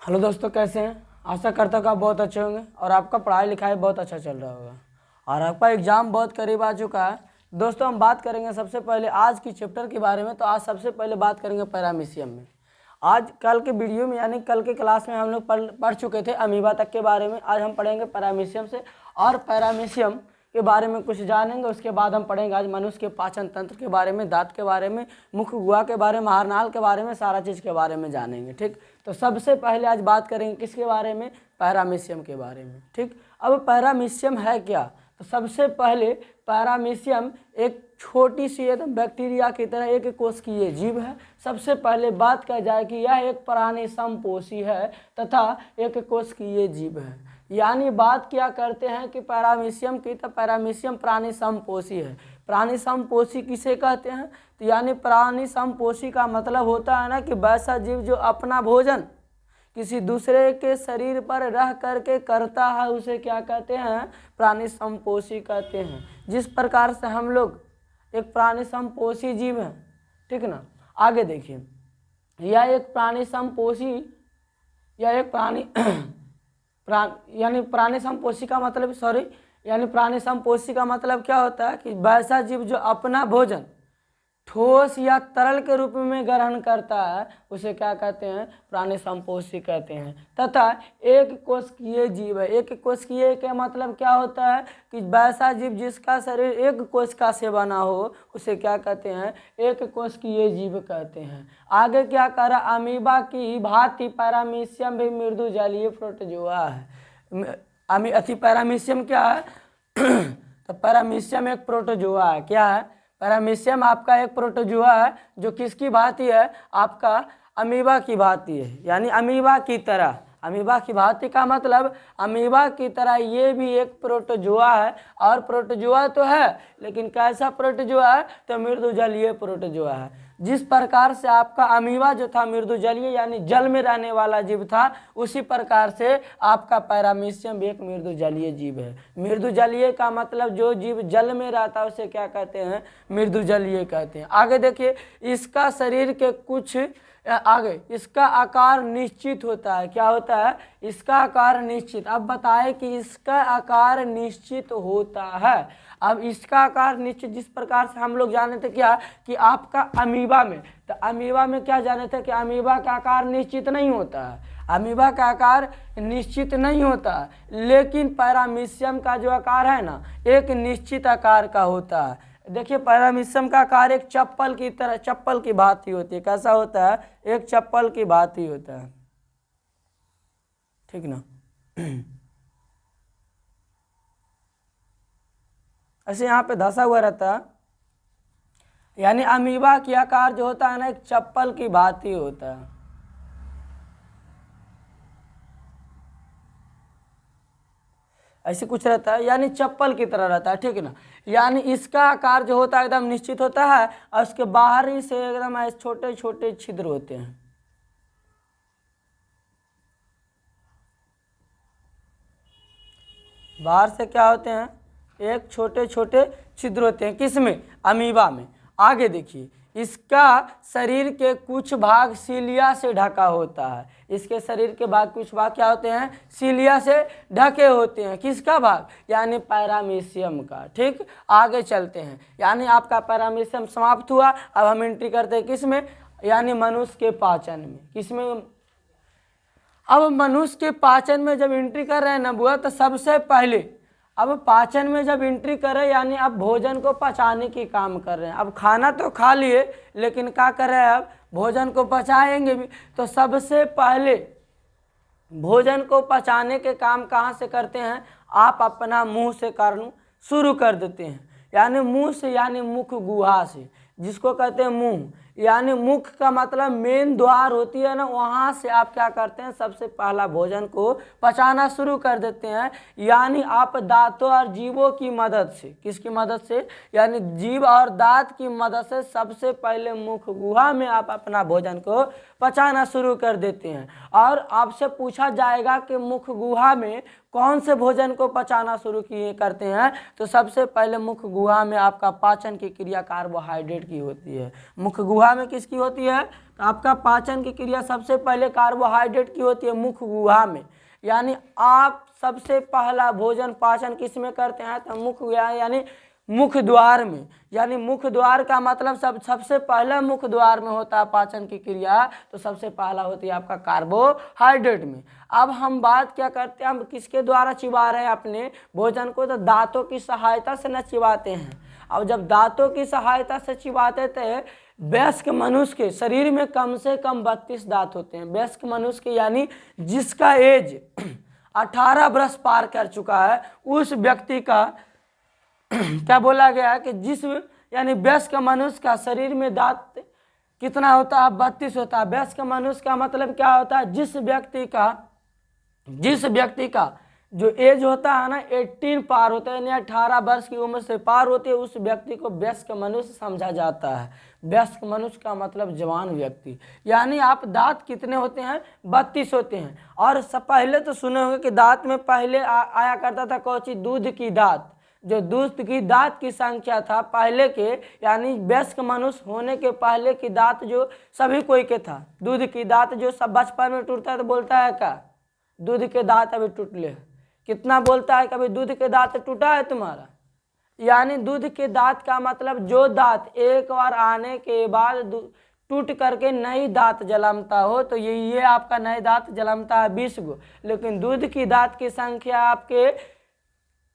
Hello दोस्तों, कैसे हैं। आशा करता हूँ कि आप बहुत अच्छे होंगे और आपका पढ़ाई लिखाई बहुत अच्छा चल रहा होगा और आपका एग्ज़ाम बहुत करीब आ चुका है। दोस्तों, हम बात करेंगे सबसे पहले आज की चैप्टर के बारे में। तो आज सबसे पहले बात करेंगे पैरामीशियम में। आज कल के वीडियो में यानी कल के क्लास में हम लोग पढ़ चुके थे अमीबा तक के बारे में। आज हम पढ़ेंगे पैरामीशियम से और पैरामीशियम के बारे में कुछ जानेंगे। उसके बाद हम पढ़ेंगे आज मनुष्य के पाचन तंत्र के बारे में, दांत के बारे में, मुख गुहा के बारे में, आहारनाल के बारे में, सारा चीज़ के बारे में जानेंगे। ठीक, तो सबसे पहले आज बात करेंगे किसके बारे में, पैरामीशियम के बारे में। ठीक, अब पैरामीशियम है क्या। तो सबसे पहले पैरामीशियम एक छोटी सी एकदम बैक्टीरिया की तरह एक कोशिकीय जीव है। सबसे पहले बात की जाए कि यह एक प्राणी समपोषी है तथा एक कोशिकीय जीव है। यानी बात क्या करते हैं कि पैरामीशियम की, तो पैरामीशियम प्राणी समपोषी है। प्राणी समपोषी किसे कहते हैं, तो यानी प्राणी समपोषी का मतलब होता है ना कि वैसा जीव जो अपना भोजन किसी दूसरे के शरीर पर रह करके करता है, उसे क्या कहते हैं, प्राणी समपोषी कहते हैं। जिस प्रकार से हम लोग एक प्राणी समपोषी जीव है, ठीक ना। आगे देखिए, यह एक प्राणी समपोषी, यह एक प्राणी यानी प्राणी समपोषी का मतलब यानी प्राणी समपोषी का मतलब क्या होता है कि वैसा जीव जो अपना भोजन ठोस या तरल के रूप में ग्रहण करता है, उसे क्या कहते हैं, प्राणी समपोषी कहते हैं। तथा एक कोशिकीय जीव है। एक कोशिकीय का मतलब क्या होता है कि वैसा जीव जिसका शरीर एक कोशिका से बना हो, उसे क्या कहते हैं, एक कोशिकीय जीव कहते हैं। आगे क्या करा, अमीबा की भांति पैरामीशियम भी मृदु जलीय प्रोटोजोआ है। पैरामीशियम क्या है तो पैरामीशियम एक प्रोटोजोआ है। क्या है, पैरामीशियम आपका एक प्रोटोजोआ है जो किसकी भांति है, आपका अमीबा की भांति है। यानी अमीबा की तरह, अमीबा की भांति का मतलब अमीबा की तरह ये भी एक प्रोटोजोआ है। और प्रोटोजोआ तो है, लेकिन कैसा प्रोटोजोआ है, तो मृदु जलीय प्रोटोजोआ है। जिस प्रकार से आपका अमीबा जो था मृदु जलीय यानी जल में रहने वाला जीव था, उसी प्रकार से आपका पैरामीशियम भी एक मृदु जलीय जीव है। मृदु जलीय का मतलब जो जीव जल में रहता है उसे क्या कहते हैं, मृदु जलीय कहते हैं। आगे देखिए, इसका शरीर के कुछ आगे इसका आकार निश्चित होता है। क्या होता है, इसका आकार निश्चित। अब बताएं कि इसका आकार निश्चित होता है। अब इसका आकार निश्चित जिस प्रकार से हम लोग जाने थे क्या कि आपका अमीबा में, तो अमीबा में क्या जाने थे कि अमीबा का आकार निश्चित नहीं होता है। अमीबा का आकार निश्चित नहीं होता, लेकिन पैरामीशियम का जो आकार है ना, एक निश्चित आकार का होता है। देखिए, पैरामीशियम का आकार एक चप्पल की तरह, चप्पल की भांति होती है। कैसा होता है, एक चप्पल की भांति होता है, ठीक ना। ऐसे यहाँ पे धंसा हुआ रहता है। यानी अमीबा की आकार जो होता है ना, एक चप्पल की भांति होता है। ऐसे कुछ रहता है, यानी चप्पल की तरह रहता है, ठीक है ना। यानी इसका आकार जो होता है एकदम निश्चित होता है और उसके बाहरी से एकदम ऐसे छोटे छोटे छिद्र होते हैं। बाहर से क्या होते हैं, एक छोटे छोटे छिद्र होते हैं। किसमें, अमीबा में। आगे देखिए, इसका शरीर के कुछ भाग सीलिया से ढका होता है। इसके शरीर के भाग कुछ भाग क्या होते हैं, सीलिया से ढके होते हैं। किसका भाग, यानी पैरामीशियम का। ठीक, आगे चलते हैं। यानी आपका पैरामीशियम समाप्त हुआ। अब हम एंट्री करते हैं किसमें, यानी मनुष्य के पाचन में। किसमें, अब मनुष्य के पाचन में जब एंट्री कर रहे हैं ना बुआ, तो सबसे पहले अब पाचन में जब एंट्री कर रहे हैं यानी अब भोजन को पचाने की काम कर रहे हैं। अब खाना तो खा लिए, लेकिन क्या कर रहे हैं, अब भोजन को पचाएंगे भी। तो सबसे पहले भोजन को पचाने के काम कहाँ से करते हैं, आप अपना मुंह से करना शुरू कर देते हैं। यानी मुंह से, यानी मुख गुहा से, जिसको कहते हैं मुंह। यानी मुख का मतलब मेन द्वार होती है ना, वहाँ से आप क्या करते हैं, सबसे पहला भोजन को पचाना शुरू कर देते हैं। यानी आप दांतों और जीभों की मदद से, किसकी मदद से, यानी जीभ और दांत की मदद से सबसे पहले मुख गुहा में आप अपना भोजन को पचाना शुरू कर देते हैं। और आपसे पूछा जाएगा कि मुख गुहा में कौन से भोजन को पचाना शुरू किए करते हैं, तो सबसे पहले मुख गुहा में आपका पाचन की क्रिया कार्बोहाइड्रेट की होती है। मुख गुहा गुहा में किसकी होती है? तो आपका पाचन की क्रिया सबसे पहले कार्बोहाइड्रेट की होती है मुख गुहा में। यानी आप सबसे पहला भोजन पाचन किस में करते हैं? तो मुख गुहा यानी मुख द्वार में। यानी मुख द्वार का मतलब सबसे पहला मुख द्वार में होता है पाचन की क्रिया, तो सबसे पहला होती है आपका कार्बोहाइड्रेट में। अब हम बात क्या करते हैं, हम किसके द्वारा चिबा रहे हैं अपने भोजन को? तो दांतों की सहायता से न चिबाते हैं। अब जब दांतों की सहायता से चिबाते थे, वयस्क मनुष्य के शरीर में कम से कम 32 दांत होते हैं। वयस्क मनुष्य के यानी जिसका एज 18 वर्ष पार कर चुका है, उस व्यक्ति का क्या बोला गया है कि जिस यानी वयस्क मनुष्य का शरीर में दांत कितना होता है? 32 होता है। वयस्क मनुष्य का मतलब क्या होता है? जिस व्यक्ति का जो एज होता है ना 18 पार होता है, यानी 18 वर्ष की उम्र से पार होती है, उस व्यक्ति को वयस्क मनुष्य समझा जाता है। वयस्क मनुष्य का मतलब जवान व्यक्ति। यानी आप दांत कितने होते हैं? 32 होते हैं। और पहले तो सुने होंगे कि दांत में पहले आया करता था कौन सी? दूध की दांत। जो दूध की दांत की संख्या था पहले के, यानी वयस्क मनुष्य होने के पहले की दांत जो सभी कोई के था, दूध की दांत जो सब बचपन में टूटता है तो बोलता है क्या? दूध के दांत अभी टूट ले। कितना बोलता है? कभी दूध के दांत टूटा है तुम्हारा? यानी दूध के दांत का मतलब जो दांत एक बार आने के बाद टूट करके नई दांत जलमता हो, तो ये आपका नए दांत जलमता है 20 गो। लेकिन दूध की दांत की संख्या आपके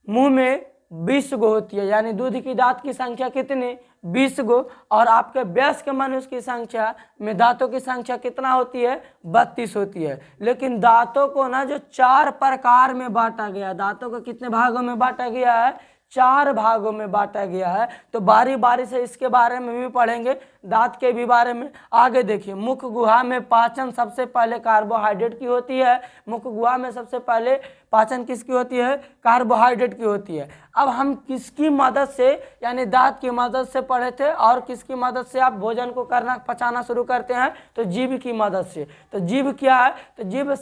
मुंह में 20 गो होती है। यानी दूध की दांत की संख्या कितनी? 20 गो। और आपके वयस्क मनुष्य की संख्या में दांतों की संख्या कितना होती है? 32 होती है। लेकिन दांतों को ना जो 4 प्रकार में बांटा गया, दांतों को कितने भागों में बांटा गया है? 4 भागों में बांटा गया है। तो बारी बारी से इसके बारे में भी पढ़ेंगे, दांत के भी बारे में। आगे देखिए, मुख गुहा में पाचन सबसे पहले कार्बोहाइड्रेट की होती है। मुख गुहा में सबसे पहले पाचन किसकी होती है? कार्बोहाइड्रेट की होती है। अब हम किसकी मदद से, यानी दांत की मदद से पढ़े थे, और किसकी मदद से आप भोजन को करना पचाना शुरू करते हैं? तो जीभ की मदद से। तो जीभ क्या है? तो जीभ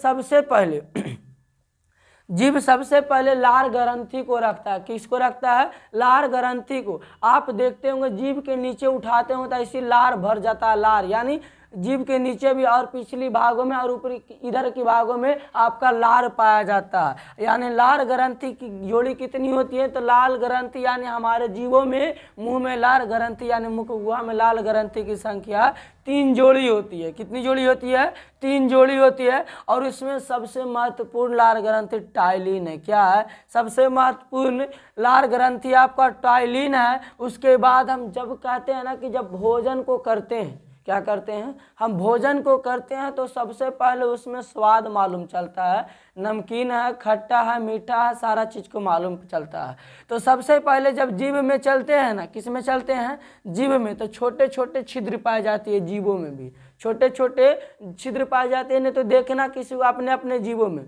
सबसे पहले लार ग्रंथि को रखता है। किसको रखता है? लार ग्रंथि को। आप देखते होंगे जीभ के नीचे उठाते हो तो ऐसी लार भर जाता है। लार यानी जीभ के नीचे भी और पिछली भागों में और ऊपरी इधर की भागों में आपका लार पाया जाता है। यानी लार ग्रंथि की जोड़ी कितनी होती है? तो लाल ग्रंथि यानी हमारे जीवों में, मुंह में लार ग्रंथि यानी मुख गुहा में लाल ग्रंथि की संख्या 3 जोड़ी होती है। कितनी जोड़ी होती है? 3 जोड़ी होती है। और इसमें सबसे महत्वपूर्ण लार ग्रंथि टाइलिन है। क्या है? सबसे महत्वपूर्ण लार ग्रंथि आपका टाइलिन है। उसके बाद हम जब कहते हैं ना कि जब भोजन को करते हैं, क्या करते हैं? हम भोजन को करते हैं तो सबसे पहले उसमें स्वाद मालूम चलता है। नमकीन है, खट्टा है, मीठा है, सारा चीज़ को मालूम चलता है। तो सबसे पहले जब जीभ में चलते हैं ना, किस में चलते हैं? जीभ में। तो छोटे छोटे छिद्र पाए जाती है जीभों में भी, छोटे छोटे छिद्र पाए जाते हैं। नहीं तो देखना किसी को अपने अपने जीभों में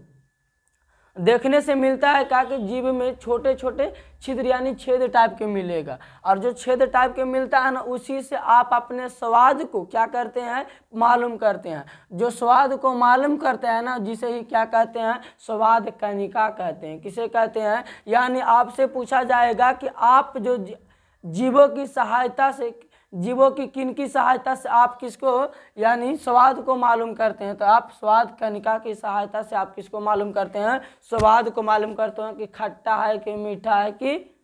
देखने से मिलता है क्या कि जीभ में छोटे छोटे छिद्र यानी छेद टाइप के मिलेगा। और जो छेद टाइप के मिलता है ना, उसी से आप अपने स्वाद को क्या करते हैं? मालूम करते हैं। जो स्वाद को मालूम करते हैं ना, जिसे ही क्या कहते हैं? स्वाद कनिका कहते हैं। किसे कहते हैं? यानी आपसे पूछा जाएगा कि आप जो जीभों की सहायता से, जीवों की किन की सहायता से आप किसको यानी स्वाद को मालूम करते हैं? तो आप स्वाद कनिका की सहायता से आप किसको मालूम करते हैं? स्वाद को मालूम करते हैं कि खट्टा है कि मीठा है कि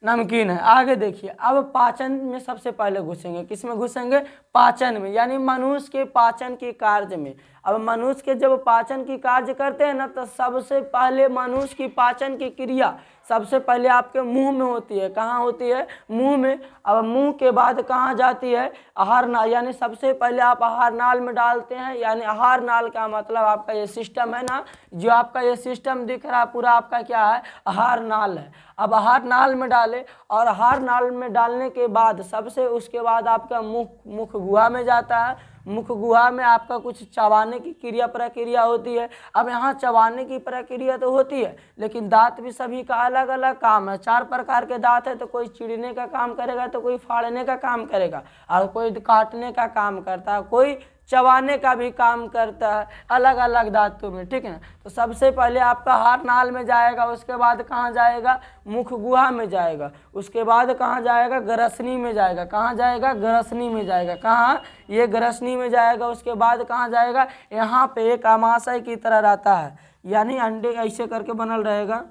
नमकीन है। आगे देखिए, अब पाचन में सबसे पहले घुसेंगे। किसमें घुसेंगे? पाचन में, यानी मनुष्य के पाचन के कार्य में। अब मनुष्य के जब पाचन की कार्य करते हैं ना, तो सबसे पहले मनुष्य की पाचन की क्रिया सबसे पहले आपके मुंह में होती है। कहाँ होती है? मुंह में। अब मुंह के बाद कहाँ जाती है? आहार नाल। यानी सबसे पहले आप आहार नाल में डालते हैं। यानी आहार नाल का मतलब आपका ये सिस्टम है ना, जो आपका ये सिस्टम दिख रहा है पूरा, आपका क्या है? आहार नाल है। अब आहार नाल में डाले, और आहार नाल में डालने के बाद सबसे उसके बाद आपका मुख गुहा में जाता है। मुख गुहा में आपका कुछ चबाने की प्रक्रिया होती है। अब यहाँ चबाने की प्रक्रिया तो होती है, लेकिन दांत भी सभी का अलग अलग काम है। 4 प्रकार के दांत है, तो कोई चीरने का काम करेगा, तो कोई फाड़ने का काम करेगा, और कोई काटने का काम करता है, कोई चबाने का भी काम करता है अलग अलग धातु में, ठीक है ना। तो सबसे पहले आपका हार नाल में जाएगा, उसके बाद कहाँ जाएगा, मुख गुहा में जाएगा, उसके बाद कहाँ जाएगा, ग्रसनी में जाएगा, कहाँ जाएगा, ग्रसनी में जाएगा, कहाँ, ये ग्रसनी में जाएगा। उसके बाद कहाँ जाएगा, यहाँ पे एक आमाशय की तरह रहता है, यानी अंडे ऐसे करके बनल रहेगा,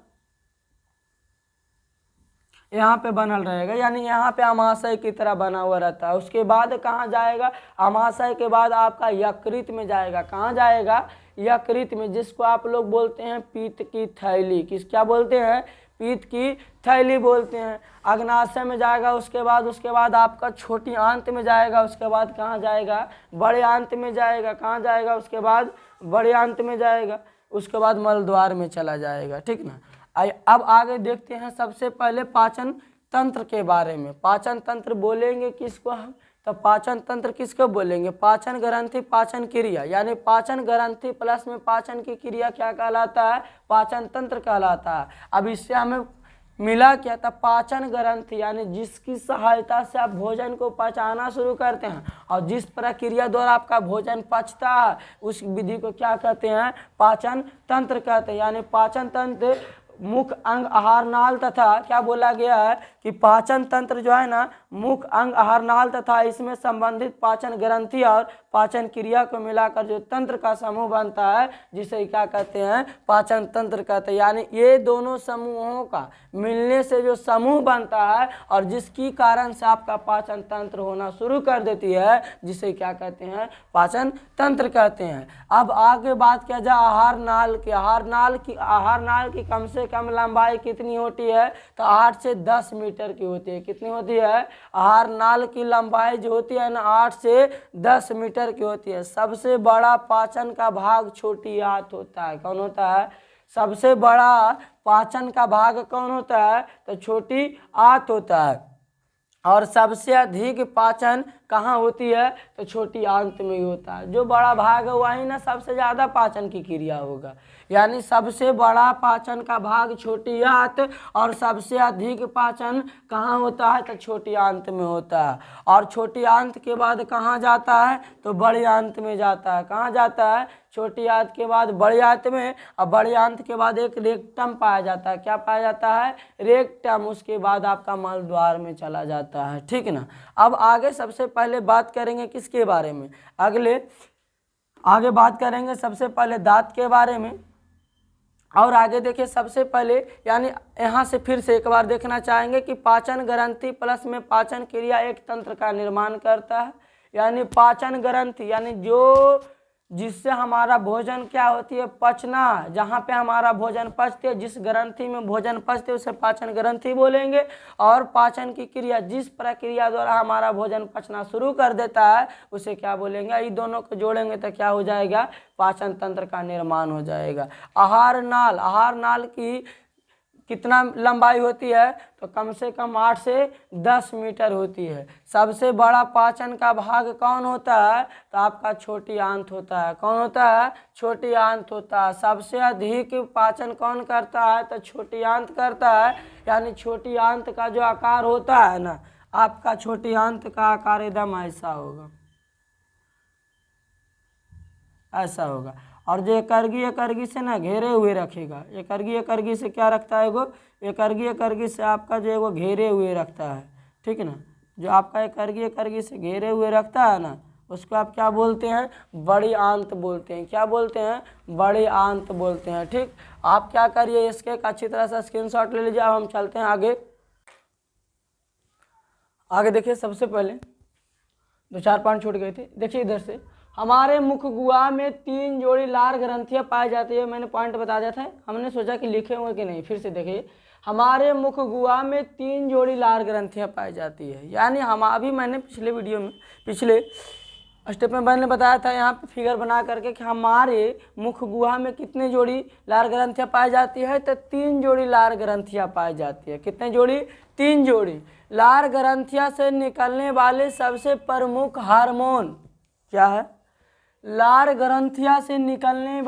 यहाँ पे बनल रहेगा, यानी यहाँ पे आमाशय की तरह बना हुआ रहता है। उसके बाद कहाँ जाएगा, आमाशय के बाद आपका यकृत में जाएगा, कहाँ जाएगा, यकृत में, जिसको आप लोग बोलते हैं पीत की थैली, क्या बोलते हैं, पीत की थैली बोलते हैं। अग्नाशय में जाएगा, उसके बाद आपका छोटी आंत में जाएगा, उसके बाद कहाँ जाएगा, बड़े आंत में जाएगा, कहाँ जाएगा, उसके बाद बड़े आंत में जाएगा, उसके बाद मलद्वार में चला जाएगा, ठीक ना। अब आगे देखते हैं सबसे पहले पाचन तंत्र के बारे में। पाचन तंत्र बोलेंगे किसको हम, तो पाचन तंत्र किसको बोलेंगे, पाचन ग्रंथि पाचन क्रिया, यानी पाचन ग्रंथि प्लस में पाचन की क्रिया क्या कहलाता है, पाचन तंत्र कहलाता है। अब इससे हमें मिला क्या था, पाचन ग्रंथि, यानी जिसकी सहायता से आप भोजन को पचाना शुरू करते हैं और जिस प्रक्रिया द्वारा आपका भोजन पचता है उस विधि को क्या कहते हैं, पाचन तंत्र कहते हैं। यानी पाचन तंत्र मुख अंग आहार नाल तथा, क्या बोला गया है कि पाचन तंत्र जो है ना, मुख अंग आहार नाल तथा इसमें संबंधित पाचन ग्रंथि और पाचन क्रिया को मिलाकर जो तंत्र का समूह बनता है, जिसे क्या कहते हैं, पाचन तंत्र कहते हैं। यानी ये दोनों समूहों का मिलने से जो समूह बनता है और जिसकी कारण से आपका पाचन तंत्र होना शुरू कर देती है, जिसे क्या कहते हैं, पाचन तंत्र कहते हैं। अब आगे बात किया जाए आहार नाल की। आहार नाल की कम से कम लंबाई कितनी होती है, तो 8 से 10 मीटर की होती है। कितनी होती है, आहार नाल की लंबाई जो होती है ना, 8 से 10 मीटर की होती है। सबसे बड़ा पाचन का भाग छोटी आंत होता है। कौन होता है, सबसे बड़ा पाचन का भाग कौन होता है, तो छोटी आंत होता है। और सबसे अधिक पाचन कहाँ होती है, तो छोटी आंत में ही होता है। जो बड़ा भाग है वही ना सबसे ज़्यादा पाचन की क्रिया होगा। यानी सबसे बड़ा पाचन का भाग छोटी आंत और सबसे अधिक पाचन कहाँ होता है, तो छोटी आंत में होता है। और छोटी आंत के बाद कहाँ जाता है, तो बड़ी आंत में जाता है। कहाँ जाता है, छोटी आंत के बाद बड़ी आंत में, और बड़ी आंत के बाद एक रेक्टम पाया जाता है। क्या पाया जाता है, रेक्टम। उसके बाद आपका मलद्वार में चला जाता है, ठीक ना। अब आगे सबसे पहले बात करेंगे किसके बारे में, आगे बात करेंगे सबसे पहले दांत के बारे में। और आगे देखिए सबसे पहले, यानी यहाँ से फिर से एक बार देखना चाहेंगे कि पाचन ग्रंथि प्लस में पाचन क्रिया एक तंत्र का निर्माण करता है। यानी पाचन ग्रंथि, यानी जो जिससे हमारा भोजन क्या होती है, पचना, जहाँ पे हमारा भोजन पचते है, जिस ग्रंथि में भोजन पचते उसे पाचन ग्रंथि बोलेंगे। और पाचन की क्रिया, जिस प्रक्रिया द्वारा हमारा भोजन पचना शुरू कर देता है उसे क्या बोलेंगे, ये दोनों को जोड़ेंगे तो क्या हो जाएगा, पाचन तंत्र का निर्माण हो जाएगा। आहार नाल की कितना लंबाई होती है, तो कम से कम 8 से 10 मीटर होती है। सबसे बड़ा पाचन का भाग कौन होता है, तो आपका छोटी आंत होता है। कौन होता है, छोटी आंत होता है। सबसे अधिक पाचन कौन करता है, तो छोटी आंत करता है। यानी छोटी आंत का जो आकार होता है ना, आपका छोटी आंत का आकार एकदम ऐसा होगा, ऐसा होगा। और जो एकर्गी से ना घेरे हुए रखेगा, एकर्गी से क्या रखता है, एगो एकर्गी से आपका जो एगो घेरे हुए रखता है, ठीक ना। जो आपका एकर्गी से घेरे हुए रखता है ना, उसको आप क्या बोलते हैं, बड़ी आंत बोलते हैं। क्या बोलते हैं, बड़ी आंत बोलते हैं, ठीक। आप क्या करिए, इसके एक अच्छी तरह से स्क्रीनशॉट ले लीजिए। अब हम चलते हैं आगे देखिए सबसे पहले 2-4 पॉइंट छूट गए थे। देखिए इधर से, हमारे मुख गुहा में 3 जोड़ी लार ग्रंथियां पाई जाती है। मैंने पॉइंट बता दिया था, हमने सोचा कि लिखे हुए कि नहीं, फिर से देखिए। हमारे मुख गुहा में 3 जोड़ी लार ग्रंथियां पाई जाती है। यानी हम अभी मैंने पिछले वीडियो में, पिछले स्टेप में मैंने बताया था यहाँ पे फिगर बना करके कि हमारे मुख गुहा में कितने जोड़ी लार ग्रंथियां पाई जाती है, तो 3 जोड़ी लार ग्रंथियां पाई जाती है। कितने जोड़ी, 3 जोड़ी। लार ग्रंथियां से निकलने वाले सबसे प्रमुख हार्मोन क्या है, लार ग्रंथिया से निकलने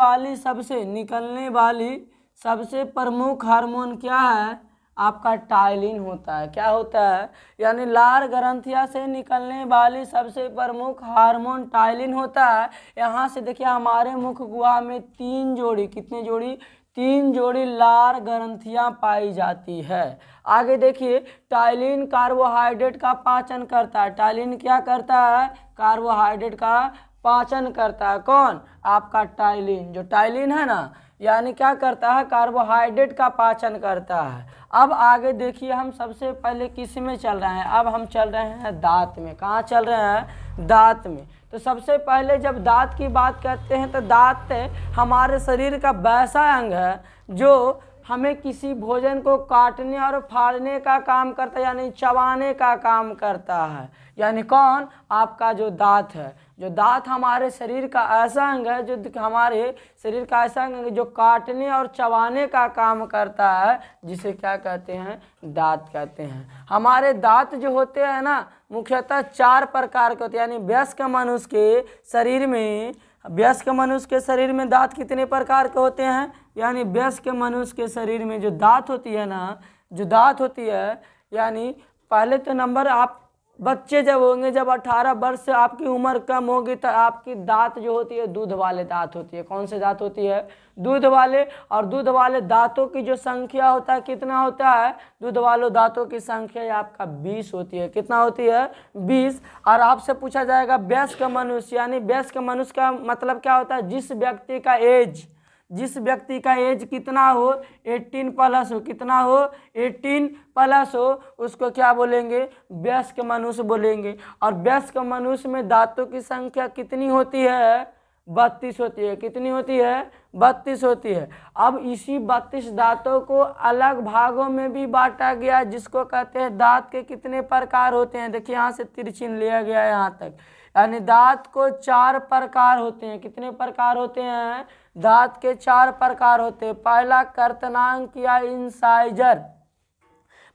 वाली सबसे प्रमुख हार्मोन क्या है, आपका टाइलिन होता है। क्या होता है? यानी लार ग्रंथिया से निकलने वाली सबसे प्रमुख हार्मोन टाइलिन होता है। यहाँ से देखिए हमारे मुख गुहा में 3 जोड़ी, कितनी जोड़ी? 3 जोड़ी लार ग्रंथियां पाई जाती है। आगे देखिए, टाइलिन कार्बोहाइड्रेट का पाचन करता है। टाइलिन क्या करता है? कार्बोहाइड्रेट का पाचन करता है। कौन? आपका टाइलिन। जो टाइलिन है ना, यानी क्या करता है? कार्बोहाइड्रेट का पाचन करता है। अब आगे देखिए, हम सबसे पहले किस में चल रहे हैं? अब हम चल रहे हैं दांत में। कहाँ चल रहे हैं? दांत में। तो सबसे पहले जब दांत की बात करते हैं तो दांत हमारे शरीर का वैसा अंग है जो हमें किसी भोजन को काटने और फाड़ने का काम करता है, यानी चबाने का काम करता है। यानी कौन? आपका जो दांत है। जो दांत हमारे शरीर का ऐसा अंग है, जो हमारे शरीर का ऐसा अंग है जो काटने और चबाने का काम करता है, जिसे क्या कहते हैं? दांत कहते हैं। हमारे दांत जो होते हैं ना, मुख्यतः 4 प्रकार के होते हैं। यानी वयस्क मनुष्य के शरीर में, वयस्क मनुष्य के शरीर में दांत कितने प्रकार के होते हैं? यानी वयस्क मनुष्य के शरीर में जो दांत होती है ना, जो दांत होती है, यानी पहले तो नंबर, आप बच्चे जब होंगे, जब 18 वर्ष से आपकी उम्र कम होगी तो आपकी दांत जो होती है दूध वाले दांत होती है। कौन से दांत होती है? दूध वाले। और दूध वाले दांतों की जो संख्या होता है, कितना होता है? दूध वाले दांतों की संख्या आपका 20 होती है। कितना होती है? 20। और आपसे पूछा जाएगा वयस्क मनुष्य, यानी वयस्क मनुष्य का मतलब क्या होता है? जिस व्यक्ति का एज, जिस व्यक्ति का एज कितना हो? 18 प्लस हो। कितना हो? 18 प्लस हो, उसको क्या बोलेंगे? वयस्क मनुष्य बोलेंगे। और वयस्क मनुष्य में दांतों की संख्या कितनी होती है? 32 होती है। कितनी होती है? 32 होती है। अब इसी 32 दांतों को अलग भागों में भी बांटा गया, जिसको कहते हैं दांत के कितने प्रकार होते हैं? देखिए यहाँ से तिरछिन लिया गया है यहाँ तक। यानी दांत को 4 प्रकार होते हैं। कितने प्रकार होते हैं? दांत के 4 प्रकार होते हैं। पहला कर्तनांक या इंसाइजर।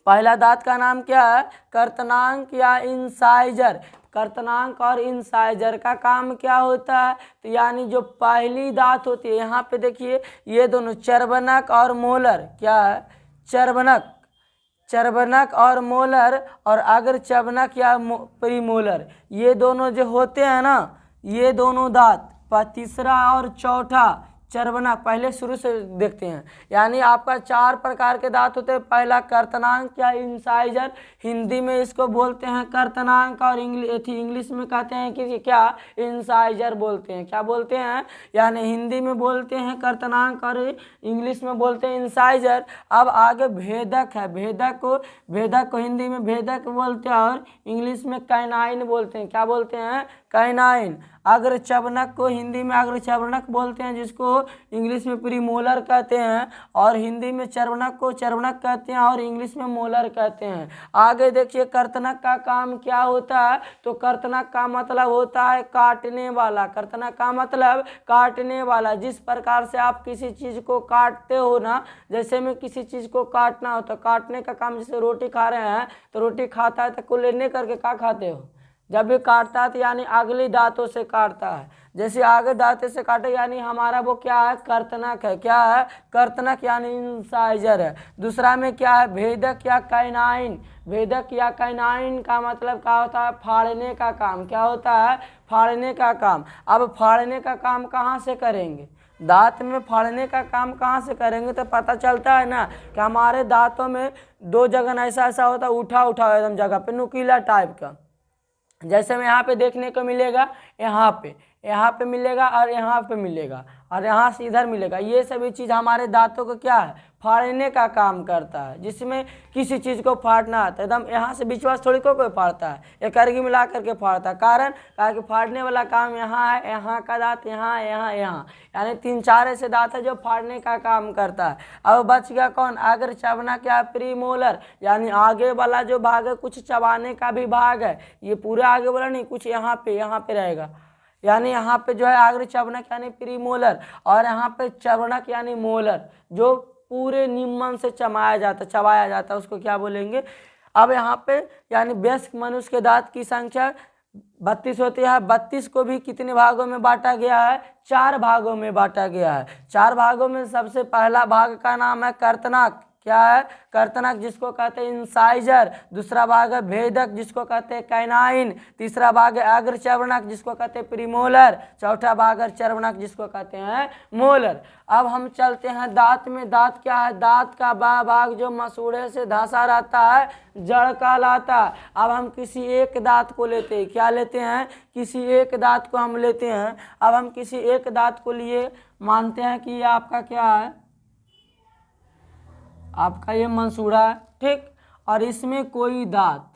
पहला दांत का नाम क्या है? कर्तनांक या इंसाइजर। कर्तनांक और इंसाइजर का काम क्या होता है? तो यानी जो पहली दांत होती है, यहाँ पे देखिए ये दोनों चर्वनक और मोलर, क्या है? चर्वनक, चर्वनक और मोलर, और अगर चर्वनक या प्रीमोलर, ये दोनों जो होते हैं ना, ये दोनों दांत, तीसरा और चौथा चर्वनक। पहले शुरू से देखते हैं। यानी आपका 4 प्रकार के दांत होते हैं। पहला कर्तनांक या इंसाइजर, हिंदी में इसको बोलते हैं कर्तनांक, और इंग्लिश में कहते हैं कि क्या? इंसाइजर बोलते हैं। क्या बोलते हैं? यानी हिंदी में बोलते हैं कर्तनांक और इंग्लिश में बोलते हैं इंसाइजर। अब आगे भेदक है। भेदक को हिंदी में भेदक बोलते हैं और इंग्लिश में कैनाइन बोलते हैं। क्या बोलते हैं? कैनाइन। अग्र चर्वनक को हिंदी में अग्र चर्वनक बोलते हैं, जिसको इंग्लिश में प्रीमोलर कहते हैं, और हिंदी में चर्वनक को चर्वनक कहते हैं और इंग्लिश में मोलर कहते हैं। आगे देखिए कर्तनक का काम क्या होता है? तो कर्तनक का मतलब होता है काटने वाला। कर्तनक का मतलब काटने वाला। जिस प्रकार से आप किसी चीज को काटते हो ना, जैसे में किसी चीज को काटना हो तो काटने का काम, जैसे रोटी खा रहे हैं तो रोटी खाता है तो कुल्लेने करके क्या खाते हो? जब भी काटता है तो यानी अगली दांतों से काटता है। जैसे आगे दांतों से काटे, यानी हमारा वो क्या है? कर्तनक है। क्या है? कर्तनक यानी इंसाइजर है। दूसरा में क्या है? भेदक या कैनाइन। भेदक या कैनाइन का मतलब क्या होता है? फाड़ने का काम। क्या होता है? फाड़ने का काम। अब फाड़ने का काम कहाँ से करेंगे? दांत में फाड़ने का काम कहाँ से करेंगे? तो पता चलता है ना कि हमारे दांतों में 2 जगह ऐसा ऐसा होता है, उठा उठा एकदम जगह पे, नुकीला टाइप का। जैसे में यहाँ पे देखने को मिलेगा, यहाँ पे मिलेगा और यहाँ पे मिलेगा और यहाँ से इधर मिलेगा। ये सभी चीज़ हमारे दांतों को क्या है? फाड़ने का काम करता है। जिसमें किसी चीज़ को फाड़ना है तो एकदम यहाँ से बीचवा थोड़ी कोई फाड़ता है, एक अर्गी मिला करके फाड़ता है। कारण कि फाड़ने वाला काम यहाँ है, यहाँ का दांत यहाँ, यहाँ, यानी 3-4 ऐसे दांत है जो फाड़ने का काम करता है। अब बच गया कौन? अगर चबना क्या? प्रीमोलर, यानी आगे वाला जो भाग है, कुछ चबाने का भी भाग है। ये पूरा आगे वाला नहीं, कुछ यहाँ पे रहेगा। यानी यहाँ पे जो है आगे चबनक यानी प्रीमोलर, और यहाँ पे चबनक यानी मोलर, जो पूरे निम्न से चबाया जाता है, उसको क्या बोलेंगे? अब यहाँ पे यानी वयस्क मनुष्य के दांत की संख्या 32 होती है। 32 को भी कितने भागों में बांटा गया है? 4 भागों में बांटा गया है। 4 भागों में सबसे पहला भाग का नाम है कर्तनाक। क्या है, कर्तनक जिसको कहते हैं इंसाइजर, दूसरा भाग है भेदक जिसको कहते हैं कैनाइन, तीसरा भाग है अग्रचर्वणक जिसको कहते हैं प्रीमोलर, चौथा भाग है चर्वणक जिसको कहते हैं मोलर। अब हम चलते हैं दांत में। दांत क्या है, दांत का बाह्य भाग जो मसूड़े से धंसा रहता है जड़ कहलाता है। अब हम किसी एक दांत को लेते हैं, क्या लेते हैं, किसी एक दांत को हम लेते हैं। अब हम किसी एक दांत को लिए मानते हैं कि ये आपका क्या है, आपका ये मंसूड़ा है, ठीक, और इसमें कोई दांत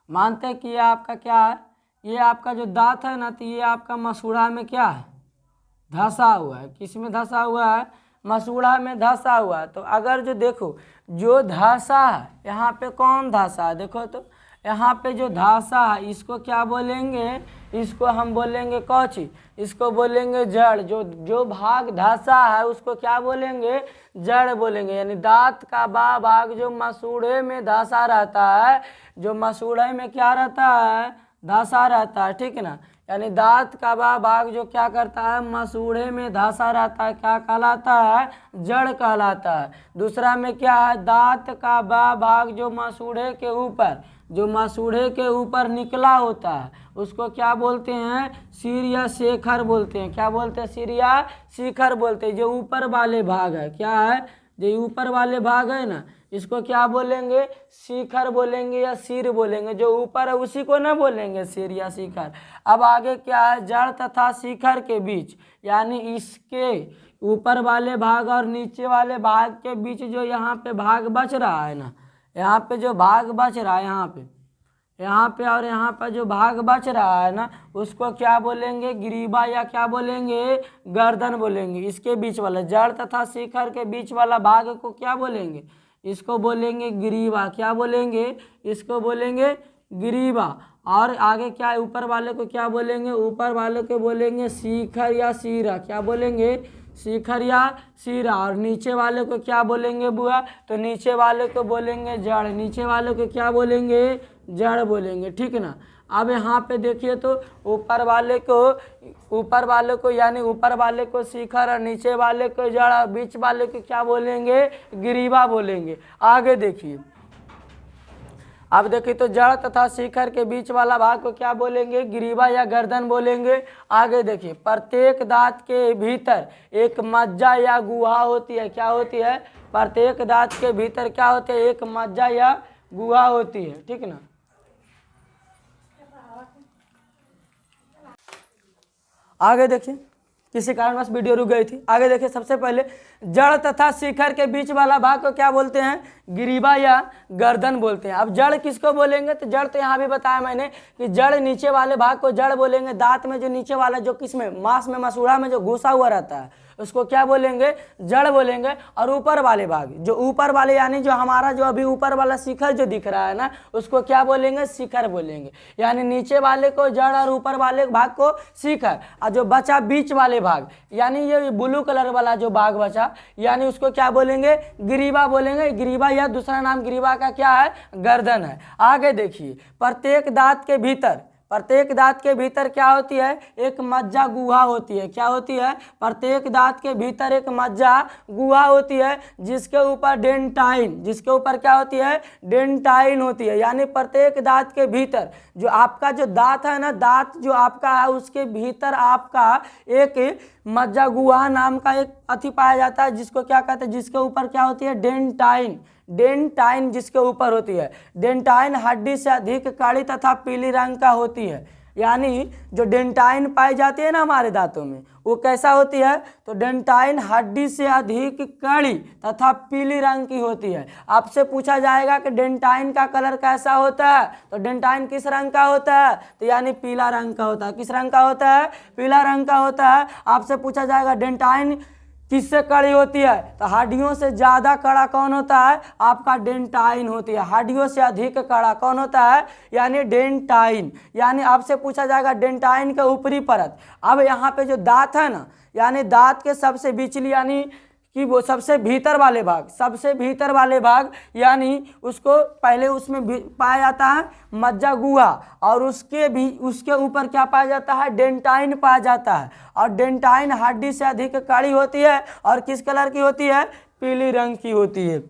मानते हैं कि ये आपका क्या है, ये आपका जो दांत है ना, तो ये आपका मसूड़ा में क्या है, धंसा हुआ है। किस में धंसा हुआ है, मसूड़ा में धंसा हुआ है। तो अगर जो देखो जो धंसा है, यहाँ पे कौन धंसा है, देखो तो यहाँ पे जो धंसा है इसको क्या बोलेंगे, इसको हम बोलेंगे कौची, इसको बोलेंगे जड़। जो भाग धंसा है उसको क्या बोलेंगे, जड़ बोलेंगे। यानी दांत का बाह्य भाग जो मसूड़े में धंसा रहता है, जो मसूड़े में क्या रहता है, धंसा रहता है, ठीक है ना। यानी दांत का बाह्य भाग जो क्या करता है, मसूड़े में धंसा रहता है, क्या कहलाता है, जड़ कहलाता है। दूसरा में क्या है, दांत का बाह्य भाग जो मसूड़े के ऊपर, जो मसूड़े के ऊपर निकला होता है उसको क्या बोलते हैं, सिर या शेखर बोलते हैं। क्या बोलते हैं, सिर या शिखर बोलते हैं। जो ऊपर वाले भाग है, क्या है, जो ऊपर वाले भाग है ना, इसको क्या बोलेंगे, शिखर बोलेंगे या सिर बोलेंगे। जो ऊपर है उसी को ना बोलेंगे सिर या शिखर। अब आगे क्या है, जड़ तथा शिखर के बीच, यानी इसके ऊपर वाले भाग और नीचे वाले भाग के बीच जो यहाँ पे भाग बच रहा है ना, यहाँ पे जो भाग बच रहा है, यहाँ पे और यहाँ पर जो भाग बच रहा है ना, उसको क्या बोलेंगे, ग्रीवा या क्या बोलेंगे, गर्दन बोलेंगे। इसके बीच वाला जड़ तथा शिखर के बीच वाला भाग को क्या बोलेंगे, इसको बोलेंगे ग्रीवा। क्या बोलेंगे, इसको बोलेंगे ग्रीवा। और आगे क्या है, ऊपर वाले को क्या बोलेंगे, ऊपर वाले को बोलेंगे शिखर या सीरा। क्या बोलेंगे, शिखर या सीरा। और नीचे वाले को क्या बोलेंगे बुआ, तो नीचे वाले को बोलेंगे जड़। नीचे वाले को क्या बोलेंगे, जड़ बोलेंगे, ठीक है ना। अब यहाँ पे देखिए तो ऊपर वाले को यानी ऊपर वाले को शिखर और नीचे वाले को जड़ और बीच वाले को क्या बोलेंगे, ग्रीवा बोलेंगे। आगे देखिए, अब देखिए तो जड़ तथा शिखर के बीच वाला भाग को क्या बोलेंगे, ग्रीवा या गर्दन बोलेंगे। आगे देखिए, प्रत्येक दांत के भीतर एक मज्जा या गुहा होती है। क्या होती है, प्रत्येक दांत के भीतर क्या होती है, एक मज्जा या गुहा होती है, ठीक ना। आगे देखिए, किसी कारणवश वीडियो रुक गई थी। आगे देखिए, सबसे पहले जड़ तथा शिखर के बीच वाला भाग को क्या बोलते हैं, ग्रीवा या गर्दन बोलते हैं। अब जड़ किसको बोलेंगे, तो जड़ तो यहाँ भी बताया मैंने कि जड़ नीचे वाले भाग को जड़ बोलेंगे। दांत में जो नीचे वाला जो किसमें, मांस में, मसूड़ा में जो घुसा हुआ रहता है उसको क्या बोलेंगे, जड़ बोलेंगे। और ऊपर वाले भाग, जो ऊपर वाले यानी जो हमारा जो अभी ऊपर वाला शिखर जो दिख रहा है ना, उसको क्या बोलेंगे, शिखर बोलेंगे। यानी नीचे वाले को जड़ और ऊपर वाले भाग को शिखर। और जो बचा बीच वाले भाग, यानी ये ब्लू कलर वाला जो भाग बचा, यानी उसको क्या बोलेंगे, ग्रीवा बोलेंगे। ग्रीवा या दूसरा नाम ग्रीवा का क्या है, गर्दन है। आगे देखिए, प्रत्येक दांत के भीतर क्या होती है, एक मज्जा गुहा होती है। क्या होती है, प्रत्येक दांत के भीतर एक मज्जा गुहा होती है, जिसके ऊपर क्या होती है, डेंटाइन होती है। यानी प्रत्येक दांत के भीतर जो आपका जो दांत है ना, दांत जो आपका है उसके भीतर आपका एक मज्जा गुहा नाम का एक अति पाया जाता है, जिसको क्या कहते हैं, जिसके ऊपर क्या होती है, डेंटाइन जिसके ऊपर होती है। डेंटाइन हड्डी से अधिक काली तथा पीली रंग का होती है। यानी जो डेंटाइन पाई जाती है ना हमारे दांतों में, वो कैसा होती है, तो डेंटाइन हड्डी से अधिक कड़ी तथा पीली रंग की होती है। आपसे पूछा जाएगा कि डेंटाइन का कलर कैसा होता है, तो डेंटाइन किस रंग का होता है, तो यानी पीला रंग का होता है। किस रंग का होता है, पीला रंग का होता है। आपसे पूछा जाएगा डेंटाइन किससे कड़ी होती है, तो हड्डियों से ज़्यादा कड़ा कौन होता है, आपका डेंटाइन होती है। हड्डियों से अधिक कड़ा कौन होता है, यानी डेंटाइन। यानी आपसे पूछा जाएगा डेंटाइन का ऊपरी परत। अब यहाँ पे जो दांत है ना, यानी दांत के सबसे बिचली यानी कि वो सबसे भीतर वाले भाग, सबसे भीतर वाले भाग यानी उसको पहले उसमें पाया जाता है मज्जा गुहा, और उसके ऊपर क्या पाया जाता है, डेंटाइन पाया जाता है। और डेंटाइन हड्डी से अधिक कड़ी होती है और किस कलर की होती है, पीली रंग की होती है।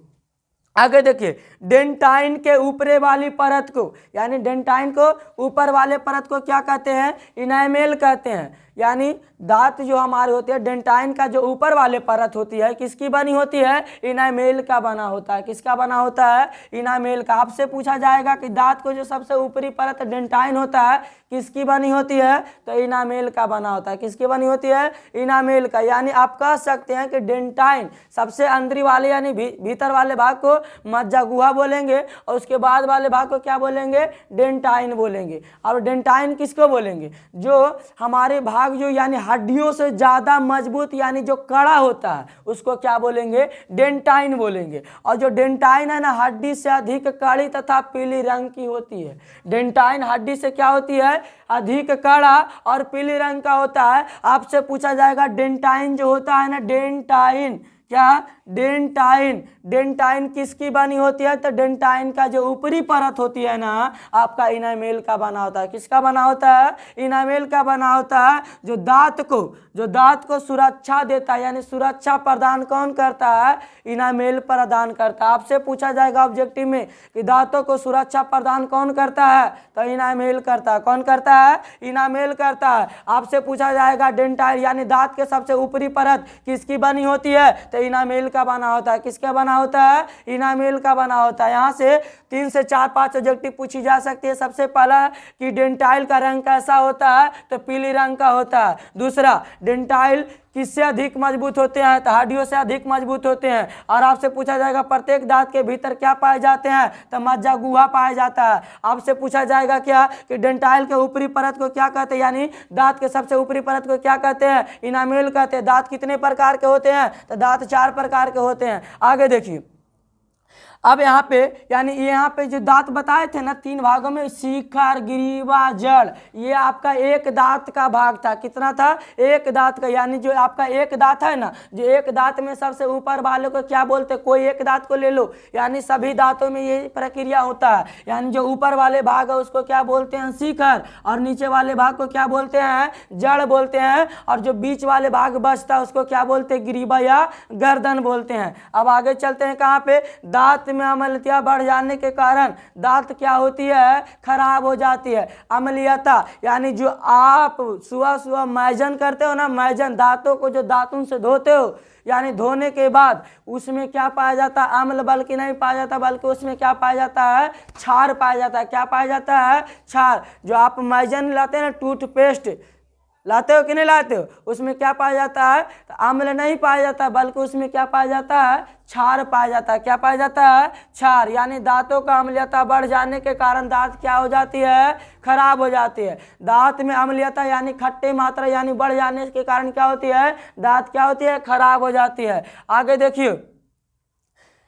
आगे देखिए, डेंटाइन के ऊपरे वाली परत को यानी डेंटाइन को ऊपर वाले परत को क्या कहते हैं, इनामेल कहते हैं। यानी दांत जो हमारे होते हैं, डेंटाइन का जो ऊपर वाले परत होती है किसकी बनी होती है, इनामेल का बना होता है। किसका बना होता है, इनामेल का। आपसे पूछा जाएगा कि दांत को जो सबसे ऊपरी परत डेंटाइन होता है किसकी बनी होती है, तो इनामेल का बना होता है। किसकी बनी होती है, इनामेल का। यानी आप कह सकते हैं कि डेंटाइन सबसे अंदरी वाले यानी भीतर वाले भाग को मज्जा गुहा बोलेंगे और उसके बाद वाले भाग को क्या बोलेंगे, डेंटाइन बोलेंगे। और डेंटाइन किसको बोलेंगे, जो हमारे भाग जो यानी हड्डियों से ज्यादा मजबूत यानी जो कड़ा होता है उसको क्या बोलेंगे, डेंटाइन बोलेंगे। और जो डेंटाइन है ना, हड्डी से अधिक कड़ी तथा पीली रंग की होती है। डेंटाइन हड्डी से क्या होती है, अधिक कड़ा और पीली रंग का होता है। आपसे पूछा जाएगा डेंटाइन जो होता है ना, डेंटाइन क्या, डेंटाइन, डेंटाइन किसकी बनी होती है, तो डेंटाइन का जो ऊपरी परत होती है ना आपका इनामेल का बना होता है। किसका बना होता है, इनामेल का बना होता है। जो दांत को सुरक्षा देता है यानी सुरक्षा प्रदान कौन करता है, इनामेल प्रदान करता है। आपसे पूछा जाएगा ऑब्जेक्टिव में कि दांतों को सुरक्षा प्रदान कौन करता है, तो इनामेल करता है। कौन करता है, इनामेल करता है। आपसे पूछा जाएगा डेंटाइन यानी दांत के सबसे ऊपरी परत किसकी बनी होती है, तो इनामेल का बना होता है। किसका बना होता है, इनामेल का बना होता है। यहाँ से 3 से 4-5 ऑब्जेक्टिव पूछी जा सकती है। सबसे पहला कि डेंटाइल का रंग कैसा होता है, तो पीली रंग का होता है। दूसरा, डेंटाइल किससे अधिक मजबूत होते हैं, तो हड्डियों से अधिक मजबूत होते हैं। और आपसे पूछा जाएगा प्रत्येक दांत के भीतर क्या पाए जाते हैं, तो मज्जा गुहा पाया जाता है। आपसे पूछा जाएगा क्या कि डेंटाइल के ऊपरी परत को क्या कहते हैं, यानी दांत के सबसे ऊपरी परत को क्या कहते हैं, इनामेल कहते हैं। दांत कितने प्रकार के होते हैं, तो दांत 4 प्रकार के होते हैं। आगे देखिए, अब यहाँ पे यानी यहाँ पे जो दांत बताए थे ना 3 भागों में, शिखर, ग्रीवा, जड़, ये आपका एक दांत का भाग था। कितना था, एक दांत का। यानी जो आपका एक दांत है ना, जो एक दांत में सबसे ऊपर वाले को क्या बोलते हैं, कोई एक दांत को ले लो, यानी सभी दांतों में ये प्रक्रिया होता है। यानी जो ऊपर वाले भाग है उसको क्या बोलते हैं, शिखर, और नीचे वाले भाग को क्या बोलते हैं, जड़ बोलते हैं। और जो बीच वाले भाग बचता है उसको क्या बोलते हैं, ग्रीवा या गर्दन बोलते हैं। अब आगे चलते हैं कहाँ पे, दांत में अम्लता बढ़ जाने के कारण दांत क्या होती है, खराब हो जाती है। अम्लीयता यानी जो आप सुबह सुबह मैजन करते हो ना, मैजन दांतों को जो दातुन से धोते हो, यानी धोने के बाद उसमें क्या पाया जाता है, अम्ल बल्कि नहीं पाया जाता, बल्कि उसमें क्या पाया जाता है, क्षार पाया जाता है। क्या पाया जाता है, क्षार। जो आप मैजन लाते हैं ना, टूथपेस्ट लाते हो कि नहीं लाते हो, उसमें क्या पाया जाता है, तो अम्ल नहीं पाया जाता, बल्कि उसमें क्या पाया जाता है, क्षार पाया जाता है। क्या पाया जाता है, क्षार। यानी दांतों का अम्लीयता बढ़ जाने के कारण दांत क्या हो जाती है, खराब हो जाती है। दांत में अम्लीयता यानी खट्टे मात्रा यानी बढ़ जाने के कारण क्या होती है, दांत क्या होती है, खराब हो जाती है। आगे देखिए,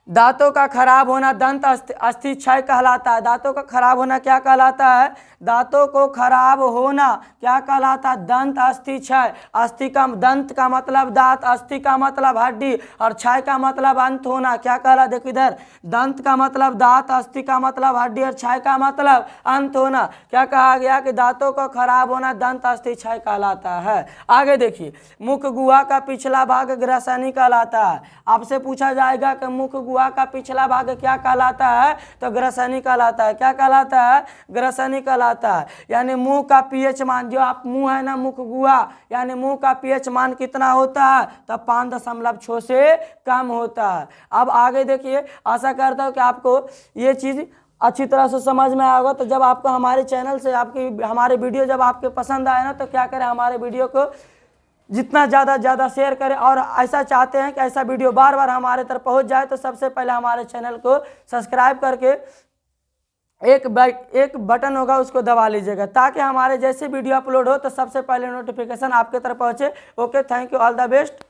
दांतों का खराब होना दंत अस्थि क्षय कहलाता है। दांतों का खराब होना क्या कहलाता है, दांतों को खराब होना क्या कहलाता है, दंत अस्थि क्षय। अस्थि का दंत का मतलब दांत, अस्थि का मतलब हड्डी, और क्षय का मतलब अंत होना। क्या कहला, देखो इधर, दंत का मतलब दांत, अस्थि का मतलब हड्डी, और क्षय का मतलब अंत होना। क्या कहा गया कि दांतों का खराब होना दंत अस्थि क्षय कहलाता है। आगे देखिए, मुख गुहा का पिछला भाग ग्रसनी कहलाता है। आपसे पूछा जाएगा कि मुख गुहा का पिछला भाग क्या कहलाता है, तो ग्रसनी कहलाता है। क्या कहलाता है, ग्रसनी कहलाता है। यानी मुंह का पीएच मान, जो आप मुंह है ना, मुख गुहा यानी मुंह का पीएच मान कितना होता है, तो 5.6 से कम होता है। अब आगे देखिए, आशा करता हूँ कि आपको ये चीज अच्छी तरह से समझ में आएगा। तो जब आपको हमारे चैनल से हमारे वीडियो जब आपके पसंद आए ना, तो क्या करें, हमारे वीडियो को जितना ज़्यादा शेयर करें। और ऐसा चाहते हैं कि ऐसा वीडियो बार बार हमारे तरफ पहुंच जाए, तो सबसे पहले हमारे चैनल को सब्सक्राइब करके एक बटन होगा उसको दबा लीजिएगा, ताकि हमारे जैसे वीडियो अपलोड हो तो सबसे पहले नोटिफिकेशन आपके तरफ पहुंचे। Okay, thank you, all the best.